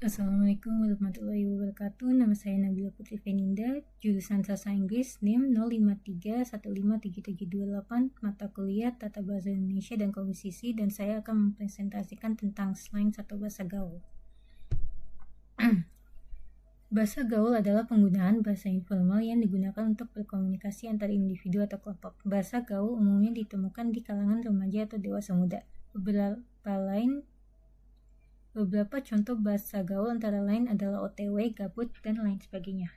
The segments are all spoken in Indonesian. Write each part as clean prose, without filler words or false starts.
Assalamualaikum warahmatullahi wabarakatuh. Nama saya Nabila Putri Feninda, jurusan Sastra Inggris, NIM 053153778, mata kuliah Tata Bahasa Indonesia dan Komposisi, dan saya akan mempresentasikan tentang slang atau bahasa gaul. Bahasa gaul adalah penggunaan bahasa informal yang digunakan untuk berkomunikasi antar individu atau kelompok. Bahasa gaul umumnya ditemukan di kalangan remaja atau dewasa muda. Beberapa contoh bahasa gaul antara lain adalah OTW, gabut, dan lain sebagainya.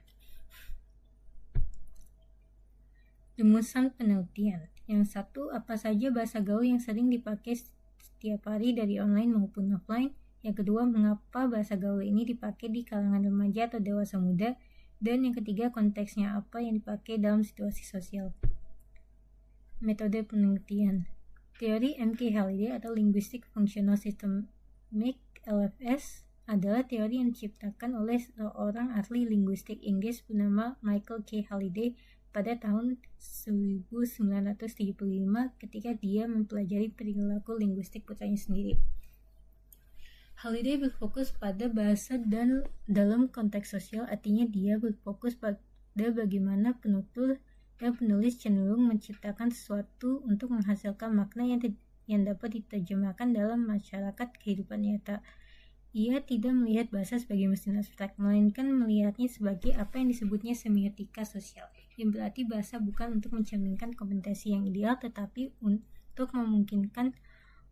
Rumusan penelitian. Yang satu, apa saja bahasa gaul yang sering dipakai setiap hari dari online maupun offline. Yang kedua, mengapa bahasa gaul ini dipakai di kalangan remaja atau dewasa muda. Dan yang ketiga, konteksnya apa yang dipakai dalam situasi sosial. Metode penelitian. Teori M.K. Halliday atau Linguistic Functional Systemic LFS adalah teori yang diciptakan oleh seorang ahli linguistik Inggris bernama Michael K. Halliday pada tahun 1975 ketika dia mempelajari perilaku linguistik putranya sendiri. Halliday berfokus pada bahasa dan dalam konteks sosial, artinya dia berfokus pada bagaimana penutur dan penulis cenderung menciptakan sesuatu untuk menghasilkan makna yang dapat diterjemahkan dalam masyarakat kehidupan nyata. Ia tidak melihat bahasa sebagai mesin abstrak, melainkan melihatnya sebagai apa yang disebutnya semiotika sosial, yang berarti bahasa bukan untuk mencerminkan kompetensi yang ideal, tetapi untuk memungkinkan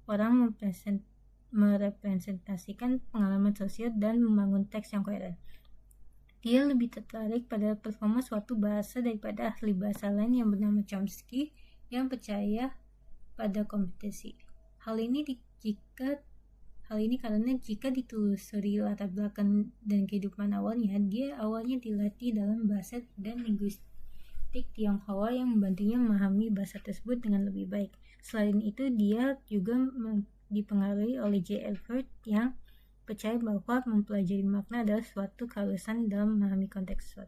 orang merepresentasikan pengalaman sosial dan membangun teks yang koheren. Dia lebih tertarik pada performa suatu bahasa daripada ahli bahasa lain yang bernama Chomsky yang percaya pada kompetensi. Hal ini karena jika ditelusuri latar belakang dan kehidupan awalnya, dia awalnya dilatih dalam bahasa dan linguistik Tionghoa yang membantunya memahami bahasa tersebut dengan lebih baik. Selain itu, dia juga dipengaruhi oleh J. Edward yang percaya bahwa mempelajari makna adalah suatu keharusan dalam memahami konteks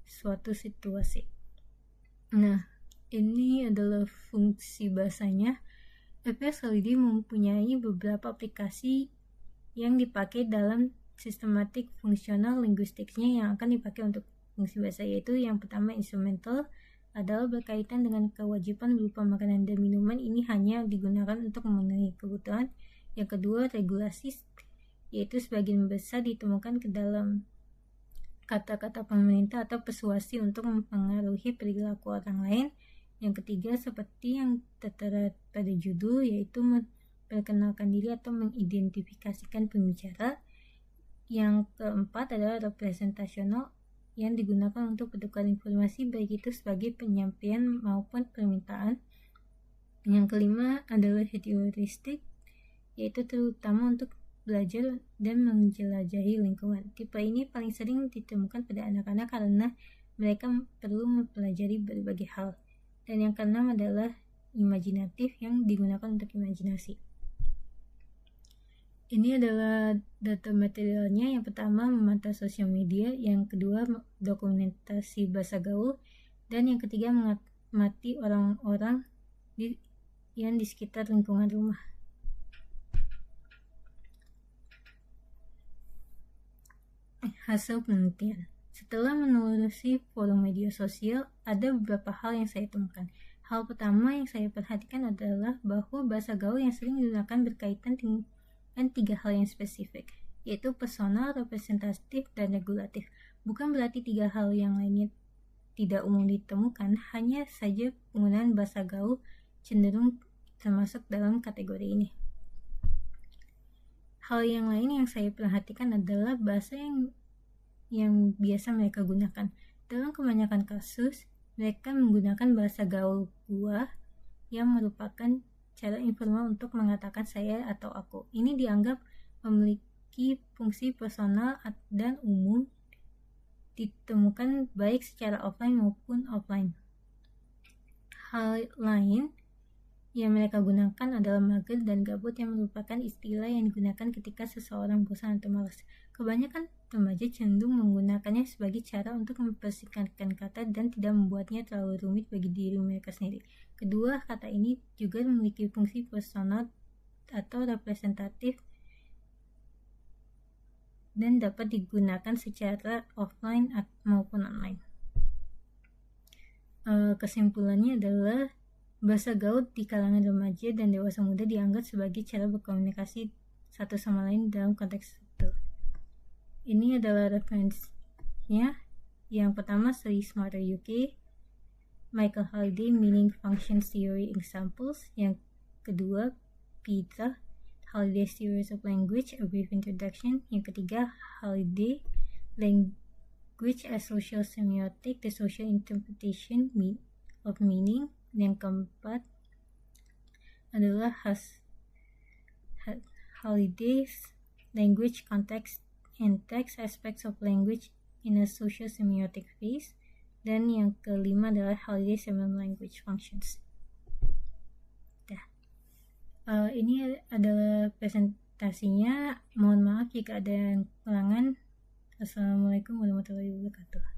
suatu situasi. Nah, ini adalah fungsi bahasanya. F.S. Halliday mempunyai beberapa aplikasi yang dipakai dalam sistematik fungsional linguistiknya yang akan dipakai untuk fungsi bahasa, yaitu yang pertama instrumental adalah berkaitan dengan kewajiban berupa makanan dan minuman, ini hanya digunakan untuk memenuhi kebutuhan. Yang kedua, regulasi, yaitu sebagian besar ditemukan ke dalam kata-kata pemerintah atau persuasi untuk mempengaruhi perilaku orang lain. Yang ketiga, seperti yang tertera pada judul, yaitu memperkenalkan diri atau mengidentifikasikan pembicara. Yang keempat adalah representasional, yang digunakan untuk bertukar informasi, baik itu sebagai penyampaian maupun permintaan. Yang kelima adalah heuristik, yaitu terutama untuk belajar dan menjelajahi lingkungan. Tipe ini paling sering ditemukan pada anak-anak karena mereka perlu mempelajari berbagai hal. Dan yang keenam adalah imajinatif, yang digunakan untuk imajinasi. Ini adalah data materialnya. Yang pertama, memantau sosial media. Yang kedua, dokumentasi bahasa gaul. Dan yang ketiga, mengamati orang-orang yang di sekitar lingkungan rumah. Hasil penelitian. Setelah menelusuri forum media sosial, ada beberapa hal yang saya temukan. Hal pertama yang saya perhatikan adalah bahwa bahasa gaul yang sering digunakan berkaitan dengan tiga hal yang spesifik, yaitu personal, representatif, dan regulatif. Bukan berarti tiga hal yang lainnya tidak umum ditemukan, hanya saja penggunaan bahasa gaul cenderung termasuk dalam kategori ini. Hal yang lain yang saya perhatikan adalah bahasa yang biasa mereka gunakan. Dalam kebanyakan kasus, mereka menggunakan bahasa gaul gua yang merupakan cara informal untuk mengatakan saya atau aku. Ini dianggap memiliki fungsi personal dan umum, ditemukan baik secara offline maupun offline. Hal lain yang mereka gunakan adalah mager dan gabut, yang merupakan istilah yang digunakan ketika seseorang bosan atau malas. Kebanyakan remaja cenderung menggunakannya sebagai cara untuk mempersingkatkan kata dan tidak membuatnya terlalu rumit bagi diri mereka sendiri. Kedua, kata ini juga memiliki fungsi personal atau representatif, dan dapat digunakan secara offline maupun online. Kesimpulannya adalah bahasa gaul di kalangan remaja dan dewasa muda dianggap sebagai cara berkomunikasi satu sama lain dalam konteks itu. Ini adalah referensinya. Yang pertama, Study Smarter UK, Michael Halliday, Meaning Functions Theory Examples. Yang kedua, Peter, Halliday's Theories of Language, A Brief Introduction. Yang ketiga, Halliday, Language as Social Semiotic, The Social Interpretation of Meaning. Yang keempat adalah Halliday's Language, Context, and Text Aspects of Language in a Social Semiotic Phase. Dan yang kelima adalah Halliday's 7 Language Functions. Ini adalah presentasinya. Mohon maaf jika ada yang kekurangan. Assalamualaikum warahmatullahi wabarakatuh.